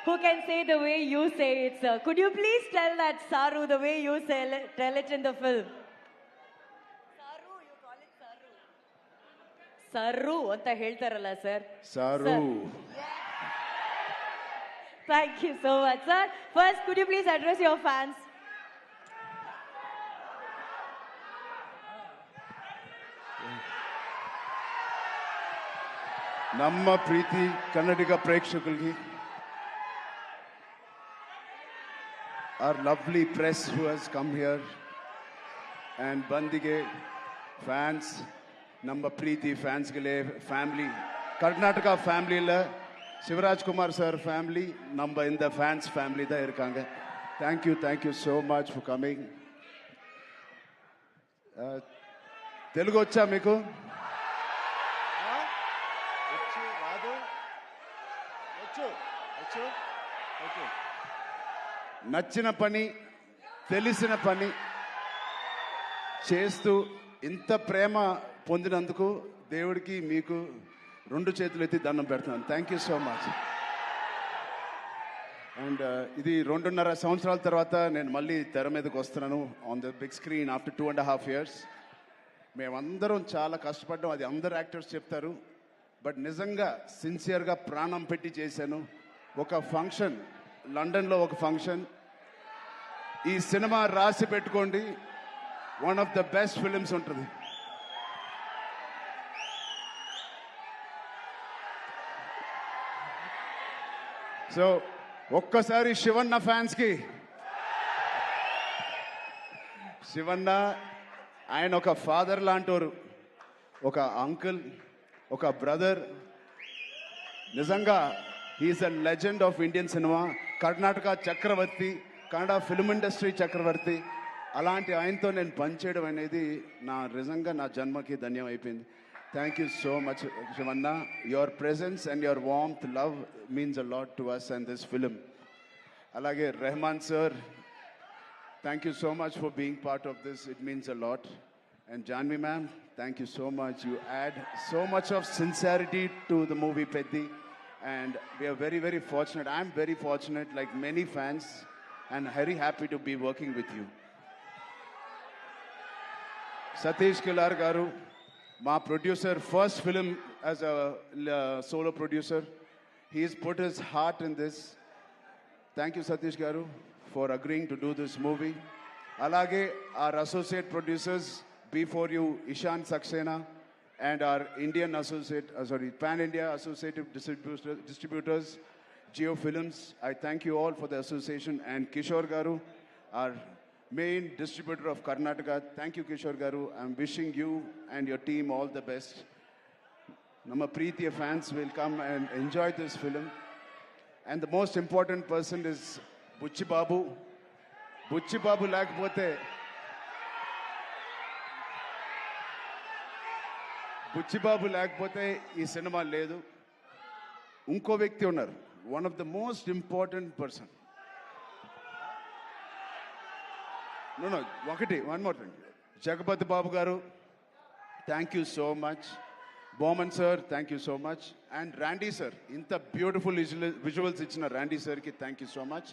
who can say the way you say it, sir. Could you please tell that Saru the way you tell it in the film? Saru, you call it Saru. Saru anta heltaralla, sir. Saru. Thank you so much, sir. First, could you please address your fans? ನಮ್ಮ ಪ್ರೀತಿ ಕನ್ನಡಿಗ ಪ್ರೇಕ್ಷಕರಿಗೆ, our lovely press who has come here, and ಬಂದಿಗೆ fans, ನಮ್ಮ ಪ್ರೀತಿ ಫ್ಯಾನ್ಸ್ಗಳೇ, family, Karnataka ஃபேமிலியில் Shivraj Kumar sir family நம்ம இந்த fans family தான் இருக்காங்க. Thank you so much for coming. Telugu వచ్చా మీకు? నచ్చిన పని, తెలిసిన పని చేస్తూ ఇంత ప్రేమ పొందినందుకు దేవుడికి మీకు రెండు చేతులు ఎత్తి దండం పెడుతున్నాను. Thank you so much. And ఇది 2.5 సంవత్సరాల తర్వాత నేను మళ్ళీ తెర మీదకి వస్తున్నాను on the big screen after 2.5 years. మేమందరం చాలా కష్టపడ్డాం, అది అందరు యాక్టర్స్ చెప్తారు. బట్ నిజంగా సిన్సియర్గా ప్రాణం పెట్టి చేశాను. ఒక ఫంక్షన్, లండన్లో ఒక ఫంక్షన్, ఈ సినిమా రాసి పెట్టుకోండి, one of the best films ఉంటుంది. సో ఒక్కసారి శివన్న ఫ్యాన్స్కి, శివన్న ఆయన ఒక ఫాదర్ లాంటోరు, ఒక అంకుల్, ఒక బ్రదర్. నిజంగా he's a legend of Indian cinema, Karnataka చక్రవర్తి, కన్నడ ఫిల్మ్ ఇండస్ట్రీ చక్రవర్తి. అలాంటి ఆయనతో నేను పనిచేయడం అనేది నిజంగా నా జన్మకి ధన్యం అయిపోయింది. Thank you so much Shivanna. Your presence and your warmth, love means a lot to us and this film. అలాగే Rahman sir, thank you so much for being part of this, it means a lot. And Janhvi ma'am, thank you so much. You add so much of sincerity to the movie Peddi. And we are very, very fortunate. I am very fortunate, like many fans, and very happy to be working with you. Satish Kilar garu, my producer, first film as a solo producer. He has put his heart in this. Thank you, Satish garu, for agreeing to do this movie. Alage, our associate producers, before you, Ishan Saxena, and our Indian associate, Pan-India associative distributors, Geo Films. I thank you all for the association. And Kishore Garu, our main distributor of Karnataka. Thank you, Kishore Garu. I'm wishing you and your team all the best. Nama Preetiya fans will come and enjoy this film. And the most important person is Buchi Babu. Buchi Babu lakapothe, Buchi Babu లేకపోతే ఈ cinema లేదు. ఇంకో వ్యక్తి ఉన్నారు, one of the most important person. No ఒకటి, one more thing. Jagapathi Babu గారు, thank you so much. Boman sir, thank you so much. And Randy sir, ఇంత beautiful visuals ఇచ్చిన ర్యాండీ సార్కి థ్యాంక్ యూ సో మచ్.